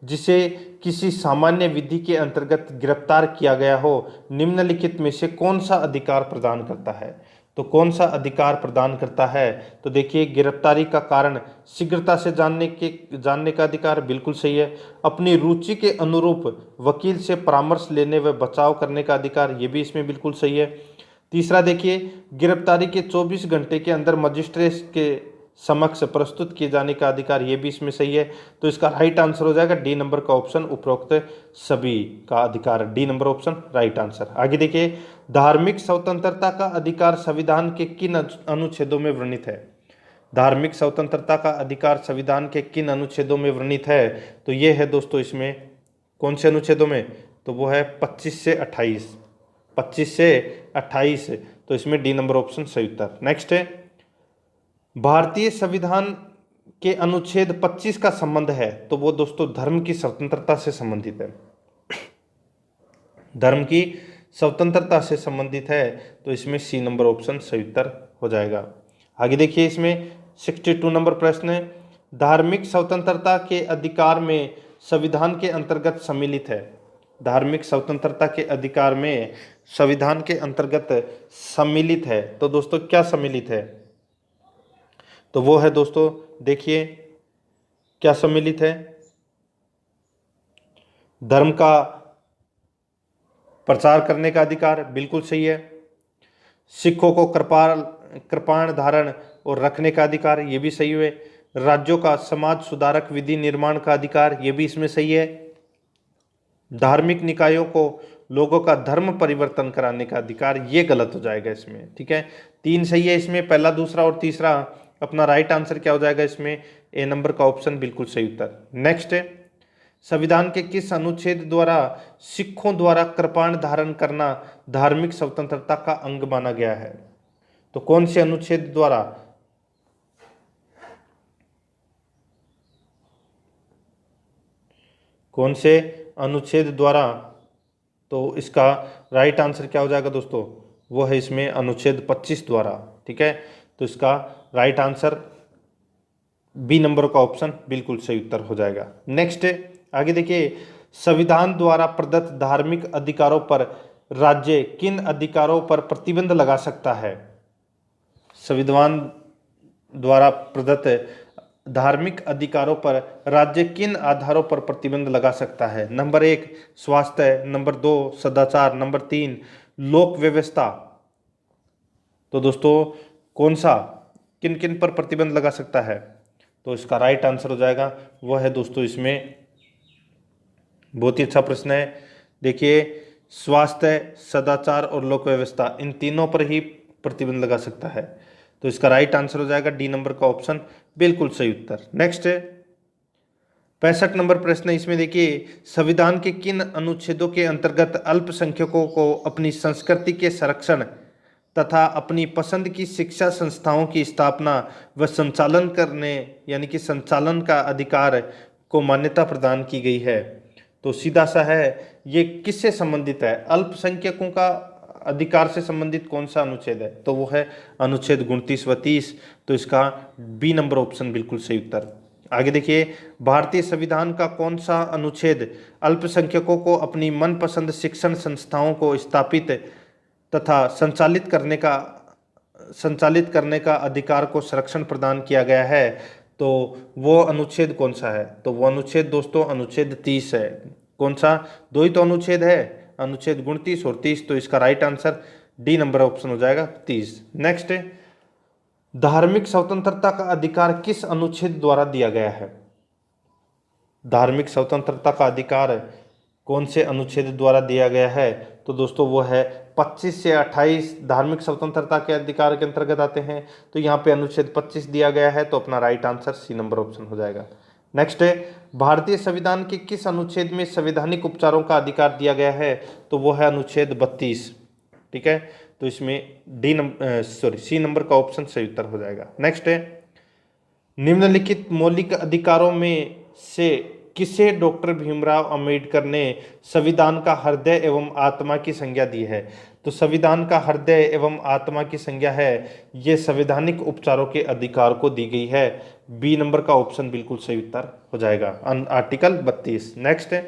जिसे किसी सामान्य विधि के अंतर्गत गिरफ्तार किया गया हो निम्नलिखित में से कौन सा अधिकार प्रदान करता है? तो कौन सा अधिकार प्रदान करता है? तो देखिए गिरफ्तारी का कारण शीघ्रता से जानने का अधिकार बिल्कुल सही है। अपनी रुचि के अनुरूप वकील से परामर्श लेने व बचाव करने का अधिकार ये भी इसमें बिल्कुल सही है। तीसरा देखिए गिरफ्तारी के 24 घंटे के अंदर मजिस्ट्रेट के समक्ष प्रस्तुत किए जाने का अधिकार ये भी इसमें सही है। तो इसका राइट आंसर हो जाएगा डी नंबर का ऑप्शन उपरोक्त सभी का अधिकार, D number option right answer. आगे देखिए धार्मिक स्वतंत्रता का अधिकार संविधान के किन अनुच्छेदों में वर्णित है? धार्मिक स्वतंत्रता का अधिकार संविधान के किन अनुच्छेदों में वर्णित है? तो ये है दोस्तों इसमें कौन से अनुच्छेदों में? तो वो है 25 से 28, 25 से 28, तो इसमें डी नंबर ऑप्शन सही उत्तर। नेक्स्ट है भारतीय संविधान के अनुच्छेद 25 का संबंध है, तो वो दोस्तों धर्म की स्वतंत्रता से संबंधित है, धर्म की स्वतंत्रता से संबंधित है, तो इसमें सी नंबर ऑप्शन सही उत्तर हो जाएगा। आगे देखिए इसमें 62 नंबर प्रश्न है धार्मिक स्वतंत्रता के अधिकार में संविधान के अंतर्गत सम्मिलित है। धार्मिक स्वतंत्रता के अधिकार में संविधान के अंतर्गत सम्मिलित है, तो दोस्तों क्या सम्मिलित है? तो वो है दोस्तों देखिए क्या सम्मिलित है, धर्म का प्रचार करने का अधिकार बिल्कुल सही है, सिखों को कृपाण धारण और रखने का अधिकार ये भी सही है, राज्यों का समाज सुधारक विधि निर्माण का अधिकार ये भी इसमें सही है, धार्मिक निकायों को लोगों का धर्म परिवर्तन कराने का अधिकार ये गलत हो जाएगा इसमें। ठीक है, 3 सही है इसमें, पहला दूसरा और तीसरा। अपना राइट आंसर क्या हो जाएगा इसमें? ए नंबर का ऑप्शन बिल्कुल सही उत्तर। नेक्स्ट है संविधान के किस अनुच्छेद द्वारा सिखों द्वारा कृपाण धारण करना धार्मिक स्वतंत्रता का अंग माना गया है? तो कौन से अनुच्छेद द्वारा? कौन से अनुच्छेद द्वारा? तो इसका राइट आंसर क्या हो जाएगा दोस्तों? वो है इसमें अनुच्छेद 25 द्वारा। ठीक है, तो इसका राइट आंसर बी नंबर का ऑप्शन बिल्कुल सही उत्तर हो जाएगा। नेक्स्ट आगे देखिए, संविधान द्वारा प्रदत्त धार्मिक अधिकारों पर राज्य किन अधिकारों पर प्रतिबंध लगा सकता है? संविधान द्वारा प्रदत्त धार्मिक अधिकारों पर राज्य किन आधारों पर प्रतिबंध लगा सकता है? नंबर 1 स्वास्थ्य, नंबर 2 सदाचार, नंबर 3 लोक व्यवस्था। तो दोस्तों कौन सा, किन किन पर प्रतिबंध लगा सकता है? तो इसका राइट आंसर हो जाएगा वह है दोस्तों इसमें, बहुत ही अच्छा प्रश्न है। देखिए, स्वास्थ्य, सदाचार और लोक व्यवस्था, इन तीनों पर ही प्रतिबंध लगा सकता है। तो इसका राइट आंसर हो जाएगा डी नंबर का ऑप्शन बिल्कुल सही उत्तर। नेक्स्ट 65 नंबर प्रश्न है, इसमें देखिए, संविधान के किन अनुच्छेदों के अंतर्गत अल्पसंख्यकों को अपनी संस्कृति के संरक्षण तथा अपनी पसंद की शिक्षा संस्थाओं की स्थापना व संचालन करने यानी कि संचालन का अधिकार को मान्यता प्रदान की गई है? तो सीधा सा है, ये किससे संबंधित है? अल्पसंख्यकों का अधिकार से संबंधित कौन सा अनुच्छेद है? तो वो है अनुच्छेद 29 व 30। तो इसका बी नंबर ऑप्शन बिल्कुल सही उत्तर। आगे देखिए, भारतीय संविधान का कौन सा अनुच्छेद अल्पसंख्यकों को अपनी मनपसंद शिक्षण संस्थाओं को स्थापित तथा संचालित करने का अधिकार को संरक्षण प्रदान किया गया है? तो वो अनुच्छेद कौन सा है? तो वो अनुच्छेद दोस्तों अनुच्छेद 30 है। कौन सा? दो ही तो अनुच्छेद है, अनुच्छेद 29 और 30। तो इसका right answer D number option हो जाएगा 30। नेक्स्ट धार्मिक स्वतंत्रता का अधिकार किस अनुच्छेद द्वारा दिया गया है? धार्मिक स्वतंत्रता का अधिकार कौन से अनुच्छेद द्वारा दिया गया है? तो दोस्तों वो है 25 से 28 धार्मिक स्वतंत्रता के अधिकार के अंतर्गत आते हैं। तो यहाँ पे अनुच्छेद 25 दिया गया है, तो अपना right answer C number option हो जाएगा। नेक्स्ट है, भारतीय संविधान के किस अनुच्छेद में संवैधानिक उपचारों का अधिकार दिया गया है? तो वो है अनुच्छेद 32। ठीक है, तो इसमें सी नंबर का ऑप्शन सही उत्तर हो जाएगा। नेक्स्ट है, निम्नलिखित मौलिक अधिकारों में से किसे डॉक्टर भीमराव अंबेडकर ने संविधान का हृदय एवं आत्मा की संज्ञा दी है? तो संविधान का हृदय एवं आत्मा की संज्ञा है, ये संवैधानिक उपचारों के अधिकार को दी गई है। बी नंबर का ऑप्शन बिल्कुल सही उत्तर हो जाएगा, आर्टिकल 32। नेक्स्ट है,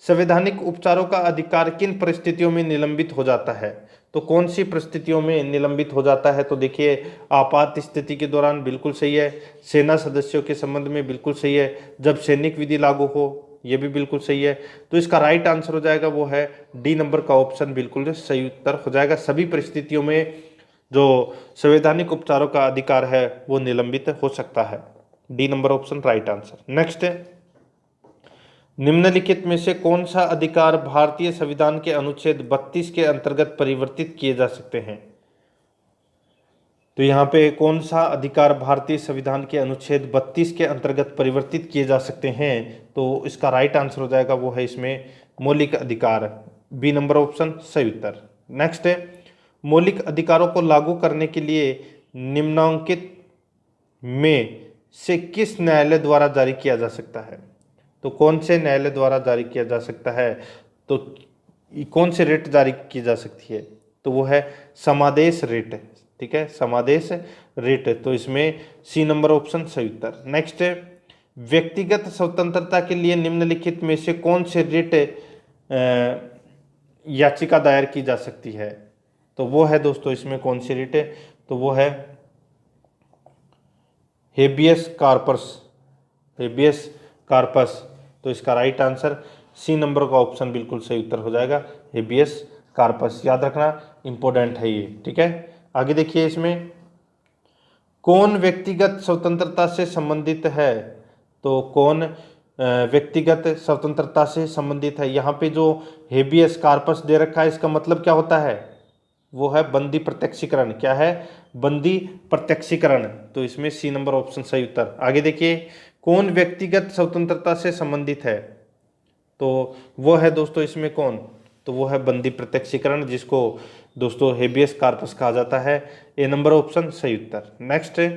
संवैधानिक उपचारों का अधिकार किन परिस्थितियों में निलंबित हो जाता है? तो कौन सी परिस्थितियों में निलंबित हो जाता है? तो देखिए, आपात स्थिति के दौरान बिल्कुल सही है, सेना सदस्यों के संबंध में बिल्कुल सही है, जब सैनिक विधि लागू हो ये भी बिल्कुल सही है। तो इसका राइट आंसर हो जाएगा वो है डी नंबर का ऑप्शन बिल्कुल सही उत्तर हो जाएगा। सभी परिस्थितियों में जो संवैधानिक उपचारों का अधिकार है वो निलंबित हो सकता है। D number option right answer. Next है, निम्नलिखित में से कौन सा अधिकार भारतीय संविधान के अनुच्छेद 32 के अंतर्गत परिवर्तित किए जा सकते हैं? तो यहाँ पे कौन सा अधिकार भारतीय संविधान के अनुच्छेद 32 के अंतर्गत परिवर्तित किए जा सकते हैं? तो इसका राइट आंसर हो जाएगा वो है इसमें मौलिक अधिकार, बी नंबर ऑप्शन सही उत्तर। नेक्स्ट है, मौलिक अधिकारों को लागू करने के लिए निम्नांकित में से किस न्यायालय द्वारा जारी किया जा सकता है? तो कौन से न्यायालय द्वारा जारी किया जा सकता है? तो कौन से रेट जारी की जा सकती है? तो वो है समादेश रेट। ठीक है, समादेश रेट। तो इसमें सी नंबर ऑप्शन सही उत्तर। नेक्स्ट है, व्यक्तिगत स्वतंत्रता के लिए निम्नलिखित में से कौन से रेट याचिका दायर की जा सकती है? तो वो है दोस्तों इसमें कौन सी रेट है? तो वो है हेबियस कार्पस, हेबियस कार्पस। तो इसका राइट आंसर सी नंबर का ऑप्शन बिल्कुल सही उत्तर हो जाएगा, हेबियस कार्पस। याद रखना इंपॉर्टेंट है ये। ठीक है, आगे देखिए, इसमें कौन व्यक्तिगत स्वतंत्रता से संबंधित है? तो कौन व्यक्तिगत स्वतंत्रता से संबंधित है? यहाँ पे जो हेबियस कार्पस दे रखा है, इसका मतलब क्या होता है? वो है बंदी प्रत्यक्षीकरण। क्या है? बंदी प्रत्यक्षीकरण। तो इसमें सी नंबर ऑप्शन सही उत्तर। आगे देखिए, कौन व्यक्तिगत स्वतंत्रता से संबंधित है? तो वो है दोस्तों इसमें कौन? तो वो है बंदी प्रत्यक्षीकरण, जिसको दोस्तों हेबियस कार्पस कहा जाता है। ए नंबर ऑप्शन सही उत्तर। नेक्स्ट है,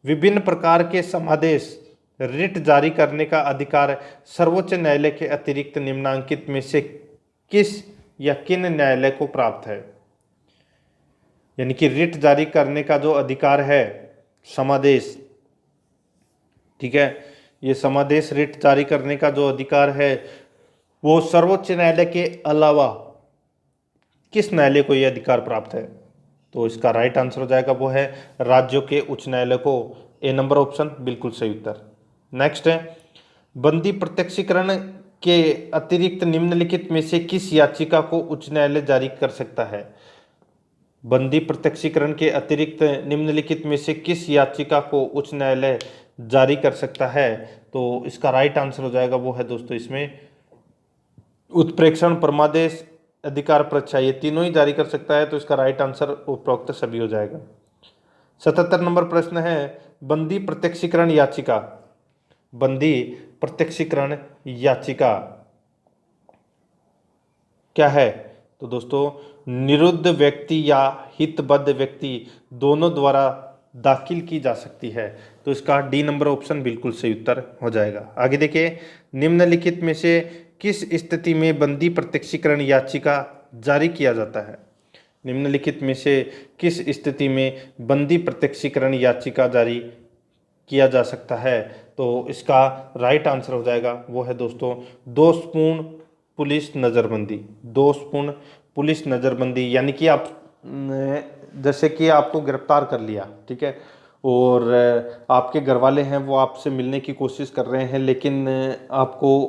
विभिन्न प्रकार के समादेश रिट जारी करने का अधिकार सर्वोच्च न्यायालय के अतिरिक्त निम्नांकित में से किस या किन न्यायालय को प्राप्त है? यानी कि रिट जारी करने का जो अधिकार है, समादेश, ठीक है, ये समादेश रिट जारी करने का जो अधिकार है वो सर्वोच्च न्यायालय के अलावा किस न्यायालय को यह अधिकार प्राप्त है? तो इसका राइट आंसर हो जाएगा वो है राज्यों के उच्च न्यायालय को। ए नंबर ऑप्शन बिल्कुल सही उत्तर। नेक्स्ट है, बंदी प्रत्यक्षीकरण के अतिरिक्त निम्नलिखित में से किस याचिका को उच्च न्यायालय जारी कर सकता है? बंदी प्रत्यक्षीकरण के अतिरिक्त निम्नलिखित में से किस याचिका को उच्च न्यायालय जारी कर सकता है? तो इसका राइट आंसर हो जाएगा वो है दोस्तों इसमें उत्प्रेक्षण, परमादेश, अधिकार परीक्षा, ये तीनों ही जारी कर सकता है। तो इसका राइट आंसर उपरोक्त सभी हो जाएगा। 77 नंबर प्रश्न है, बंदी प्रत्यक्षीकरण याचिका, बंदी प्रत्यक्षीकरण याचिका क्या है? तो दोस्तों निरुद्ध व्यक्ति या हितबद्ध व्यक्ति दोनों द्वारा दाखिल की जा सकती है। तो इसका डी नंबर ऑप्शन बिल्कुल सही उत्तर हो जाएगा। आगे देखिए, निम्नलिखित में से किस स्थिति में बंदी प्रत्यक्षीकरण याचिका जारी किया जाता है? निम्नलिखित में से किस स्थिति में बंदी प्रत्यक्षीकरण याचिका जारी किया जा सकता है? तो इसका राइट आंसर हो जाएगा वो है दोस्तों दोषपूर्ण पुलिस नज़रबंदी। दोषपूर्ण पुलिस नज़रबंदी यानी कि आप जैसे कि आपको गिरफ्तार कर लिया, ठीक है, और आपके घर वाले हैं वो आपसे मिलने की कोशिश कर रहे हैं, लेकिन आपको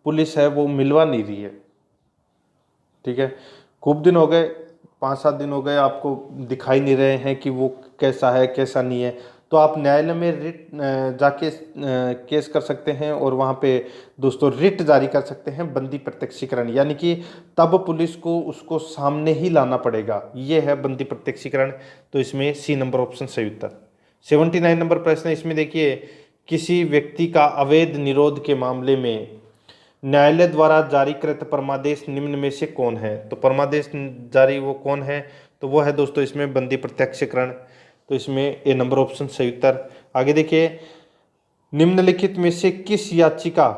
पुलिस है वो मिलवा नहीं रही है, ठीक है, खूब दिन हो गए, 5-7 दिन हो गए, आपको दिखाई नहीं रहे हैं कि वो कैसा है कैसा नहीं है। तो आप न्यायालय में रिट जाके केस कर सकते हैं और वहाँ पे दोस्तों रिट जारी कर सकते हैं बंदी प्रत्यक्षीकरण, यानी कि तब पुलिस को उसको सामने ही लाना पड़ेगा, ये है बंदी प्रत्यक्षीकरण। तो इसमें सी नंबर ऑप्शन सही उत्तर। 79 नंबर प्रश्न है, इसमें देखिए, किसी व्यक्ति का अवैध निरोध के मामले में न्यायालय द्वारा जारीकृत परमादेश निम्न में से कौन है? तो परमादेश जारी वो कौन है? तो वो है दोस्तों इसमें बंदी प्रत्यक्षीकरण। तो इसमें ए नंबर ऑप्शन सही उत्तर। आगे देखिए, निम्नलिखित में से किस याचिका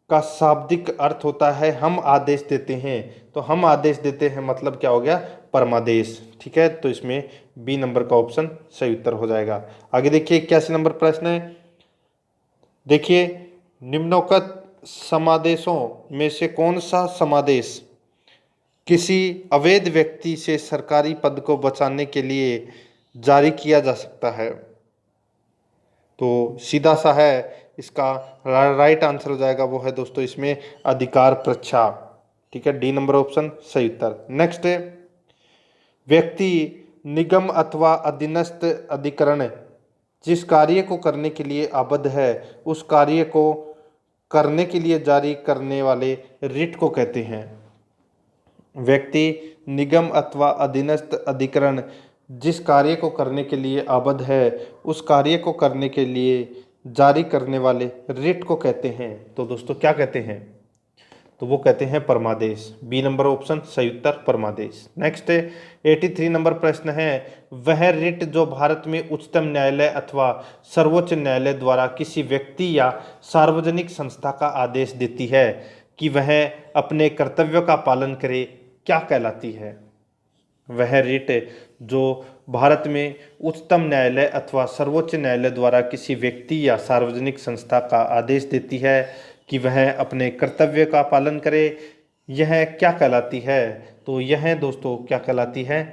का शाब्दिक अर्थ होता है हम आदेश देते हैं? तो हम आदेश देते हैं मतलब क्या हो गया? परमादेश, ठीक है। तो इसमें बी नंबर का ऑप्शन सही उत्तर हो जाएगा। आगे देखिए 81 नंबर प्रश्न है, देखिए, निम्नोक्त समादेशों में से कौन सा समादेश किसी अवैध व्यक्ति से सरकारी पद को बचाने के लिए जारी किया जा सकता है? तो सीधा सा है, इसका राइट आंसर हो जाएगा वो है दोस्तों इसमें अधिकार परीक्षा, ठीक है, डी नंबर ऑप्शन सही उत्तर। नेक्स्ट है, व्यक्ति, निगम अथवा अधीनस्थ अधिकरण जिस कार्य को करने के लिए आबद्ध है उस कार्य को करने के लिए जारी करने वाले रिट को कहते हैं। व्यक्ति, निगम अथवा अधीनस्थ अधिकरण जिस कार्य को करने के लिए आबद्ध है उस कार्य को करने के लिए जारी करने वाले रिट को कहते हैं। तो दोस्तों क्या कहते हैं? तो वो कहते हैं परमादेश। बी नंबर ऑप्शन सही उत्तर, परमादेश। नेक्स्ट 83 नंबर प्रश्न है, वह रिट जो भारत में उच्चतम न्यायालय अथवा सर्वोच्च न्यायालय द्वारा किसी व्यक्ति या सार्वजनिक संस्था का आदेश देती है कि वह अपने कर्तव्यों का पालन करे, क्या कहलाती है? वह रिट जो भारत में उच्चतम न्यायालय अथवा सर्वोच्च न्यायालय द्वारा किसी व्यक्ति या सार्वजनिक संस्था का आदेश देती है कि वह अपने कर्तव्य का पालन करे, यह क्या कहलाती है? तो यह दोस्तों क्या कहलाती है?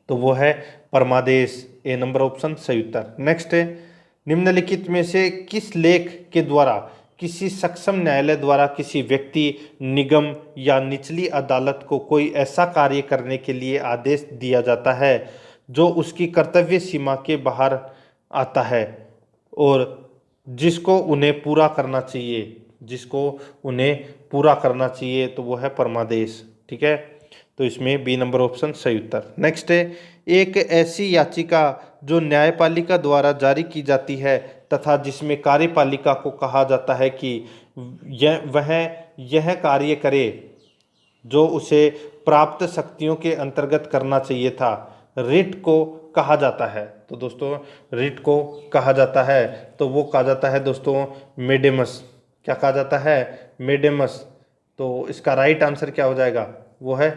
तो वो है परमादेश। ए नंबर ऑप्शन सही उत्तर। नेक्स्ट है, निम्नलिखित में से किस लेख के द्वारा किसी सक्षम न्यायालय द्वारा किसी व्यक्ति, निगम या निचली अदालत को कोई ऐसा कार्य करने के लिए आदेश दिया जाता है जो उसकी कर्तव्य सीमा के बाहर आता है और जिसको उन्हें पूरा करना चाहिए, जिसको उन्हें पूरा करना चाहिए, तो वो है परमादेश, ठीक है। तो इसमें बी नंबर ऑप्शन सही उत्तर। नेक्स्ट है, एक ऐसी याचिका जो न्यायपालिका द्वारा जारी की जाती है तथा जिसमें कार्यपालिका को कहा जाता है कि वह यह कार्य करे जो उसे प्राप्त शक्तियों के अंतर्गत करना चाहिए था, रिट को कहा जाता है? तो दोस्तों रिट को कहा जाता है, तो वो कहा जाता है दोस्तों मेडेमस। क्या कहा जाता है? मेडेमस। तो इसका राइट आंसर क्या हो जाएगा? वो है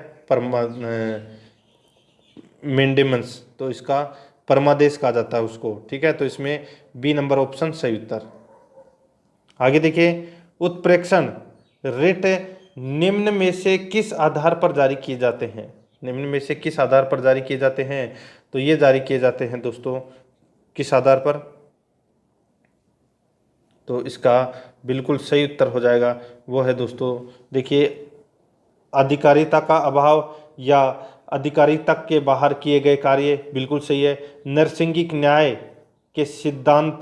मेंडेमस। तो इसका परमादेश कहा जाता है उसको, ठीक है। तो इसमें बी नंबर ऑप्शन सही उत्तर। आगे देखिए, उत्प्रेक्षण रिट निम्न में से किस आधार पर जारी किए जाते हैं? निम्न में से किस आधार पर जारी किए जाते हैं? तो ये जारी किए जाते हैं दोस्तों किस आधार पर? तो इसका बिल्कुल सही उत्तर हो जाएगा, वो है दोस्तों, देखिए, अधिकारिता का अभाव या अधिकारिता के बाहर किए गए कार्य, बिल्कुल सही है। नैसर्गिक न्याय के सिद्धांत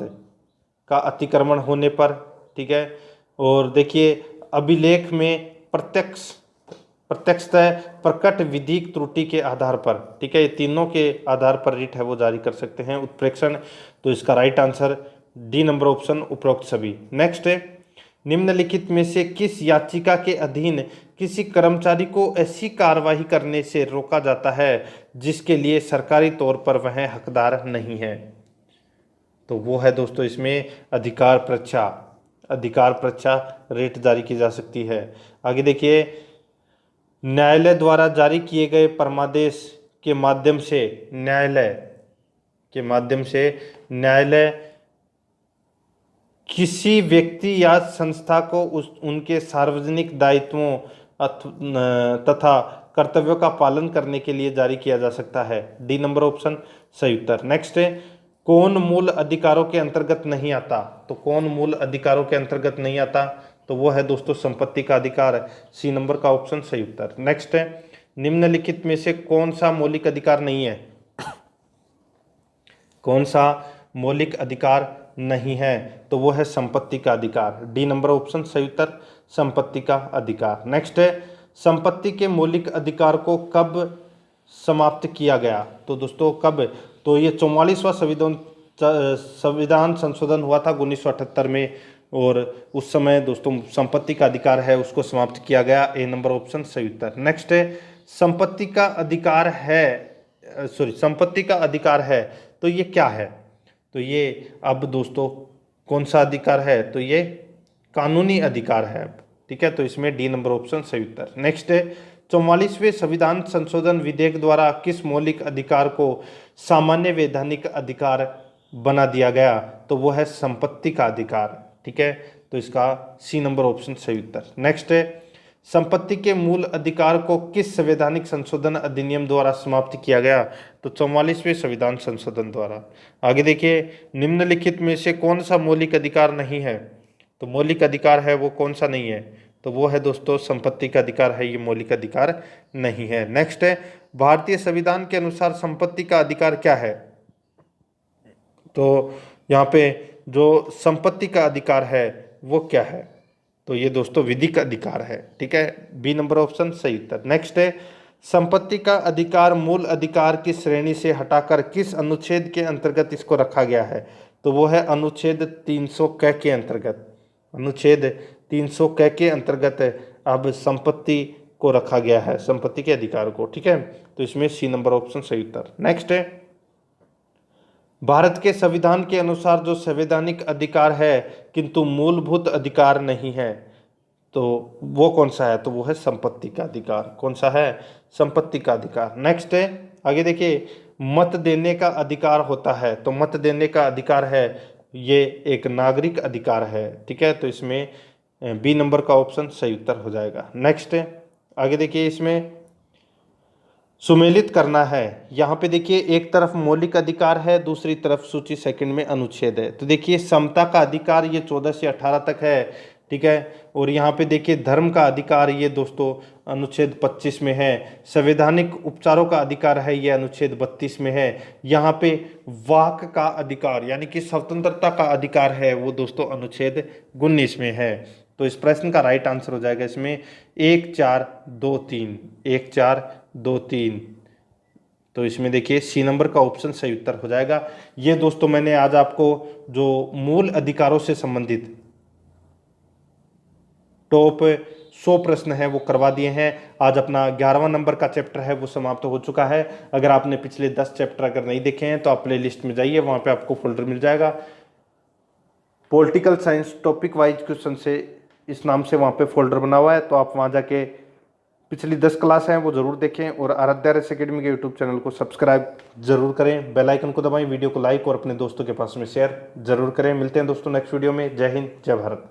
का अतिक्रमण होने पर, ठीक है। और देखिए, अभिलेख में प्रत्यक्षतः प्रकट विधिक त्रुटि के आधार पर, ठीक है, ये तीनों के आधार पर रिट है वो जारी कर सकते हैं उत्प्रेक्षण। तो इसका right answer D number option उपरोक्त सभी। नेक्स्ट है, निम्नलिखित में से किस याचिका के अधीन किसी कर्मचारी को ऐसी कार्रवाई करने से रोका जाता है जिसके लिए सरकारी तौर पर वह हकदार नहीं है? तो वो है दोस्तों इसमें अधिकार परीक्षा रेट जारी की जा सकती है। आगे देखिए, न्यायालय द्वारा जारी किए गए परमादेश के माध्यम से न्यायालय किसी व्यक्ति या संस्था को उनके सार्वजनिक दायित्वों तथा कर्तव्यों का पालन करने के लिए जारी किया जा सकता है। डी नंबर ऑप्शन सही उत्तर। नेक्स्ट है, कौन मूल अधिकारों के अंतर्गत नहीं आता? तो कौन मूल अधिकारों के अंतर्गत नहीं आता? तो वो है दोस्तों संपत्ति का अधिकार। सी नंबर का ऑप्शन सही उत्तर। नेक्स्ट है, निम्नलिखित में से कौन सा मौलिक अधिकार नहीं है? कौन सा मौलिक अधिकार नहीं है? तो वो है संपत्ति का अधिकार। डी नंबर ऑप्शन सही उत्तर, संपत्ति का अधिकार। नेक्स्ट है, संपत्ति के मौलिक अधिकार को कब समाप्त किया गया? तो दोस्तों कब? तो ये 44वां संविधान संशोधन हुआ था 1978 में, और उस समय दोस्तों संपत्ति का अधिकार है उसको समाप्त किया गया। ए नंबर ऑप्शन सही उत्तर। नेक्स्ट है, संपत्ति का अधिकार है, तो ये क्या है? तो ये अब दोस्तों कौन सा अधिकार है? तो ये कानूनी अधिकार है, ठीक है। तो इसमें डी नंबर ऑप्शन सही उत्तर। नेक्स्ट है, 44वें संविधान संशोधन विधेयक द्वारा किस मौलिक अधिकार को सामान्य वैधानिक अधिकार बना दिया गया? तो वो है संपत्ति का अधिकार, ठीक है। तो इसका सी नंबर ऑप्शन सही उत्तर। नेक्स्ट है, संपत्ति के मूल अधिकार को किस संवैधानिक संशोधन अधिनियम द्वारा समाप्त किया गया? तो 44वें संविधान संशोधन द्वारा। आगे देखिए, निम्नलिखित में से कौन सा मौलिक अधिकार नहीं है? तो मौलिक अधिकार है वो कौन सा नहीं है? तो वो है दोस्तों संपत्ति का अधिकार है, ये मौलिक अधिकार नहीं है। नेक्स्ट है, भारतीय संविधान के अनुसार संपत्ति का अधिकार क्या है? तो यहाँ पे जो संपत्ति का अधिकार है वो क्या है? तो ये दोस्तों विधिक अधिकार है, ठीक है। बी नंबर ऑप्शन सही उत्तर। नेक्स्ट है, संपत्ति का अधिकार मूल अधिकार की श्रेणी से हटाकर किस अनुच्छेद के अंतर्गत इसको रखा गया है? तो वो है अनुच्छेद 300 क के अंतर्गत। अनुच्छेद 300 क के अंतर्गत अब संपत्ति को रखा गया है, संपत्ति के अधिकार को, ठीक है। तो इसमें सी नंबर ऑप्शन सही उत्तर। नेक्स्ट है, भारत के संविधान के अनुसार जो संवैधानिक अधिकार है किंतु मूलभूत अधिकार नहीं है, तो वो कौन सा है? तो वो है संपत्ति का अधिकार। कौन सा है? संपत्ति का अधिकार। नेक्स्ट है, आगे देखिए, मत देने का अधिकार होता है, तो मत देने का अधिकार है ये एक नागरिक अधिकार है, ठीक है। तो इसमें बी नंबर का ऑप्शन सही उत्तर हो जाएगा। नेक्स्ट है, आगे देखिए, इसमें सुमेलित करना है। यहाँ पे देखिए एक तरफ मौलिक अधिकार है, दूसरी तरफ सूची सेकंड में अनुच्छेद है। तो देखिए समता का अधिकार ये 14 से 18 तक है, ठीक है। और यहाँ पे देखिए धर्म का अधिकार ये दोस्तों अनुच्छेद 25 में है। संवैधानिक उपचारों का अधिकार है ये अनुच्छेद 32 में है। यहाँ पे वाक का अधिकार यानी कि स्वतंत्रता का अधिकार है वो दोस्तों अनुच्छेद 19 में है। तो इस प्रश्न का राइट आंसर हो जाएगा इसमें 1 4 2 3, 1 4 2 3। तो इसमें देखिए सी नंबर का ऑप्शन सही उत्तर हो जाएगा। ये दोस्तों मैंने आज आपको जो मूल अधिकारों से संबंधित टॉप 100 प्रश्न है वो करवा दिए हैं। आज अपना 11वां नंबर का चैप्टर है वो समाप्त हो चुका है। अगर आपने पिछले 10 चैप्टर अगर नहीं देखे हैं तो आप प्ले लिस्ट में जाइए, वहाँ पे आपको फोल्डर मिल जाएगा political science topic wise question से, इस नाम से वहाँ पे फोल्डर बना हुआ है। तो आप वहाँ जाके पिछली 10 क्लास हैं वो ज़रूर देखें और आराध्या आर एस अकेडमी के यूट्यूब चैनल को सब्सक्राइब जरूर करें, बेल आइकन को दबाएं, वीडियो को लाइक और अपने दोस्तों के पास में शेयर जरूर करें। मिलते हैं दोस्तों नेक्स्ट वीडियो में। जय हिंद, जय भारत।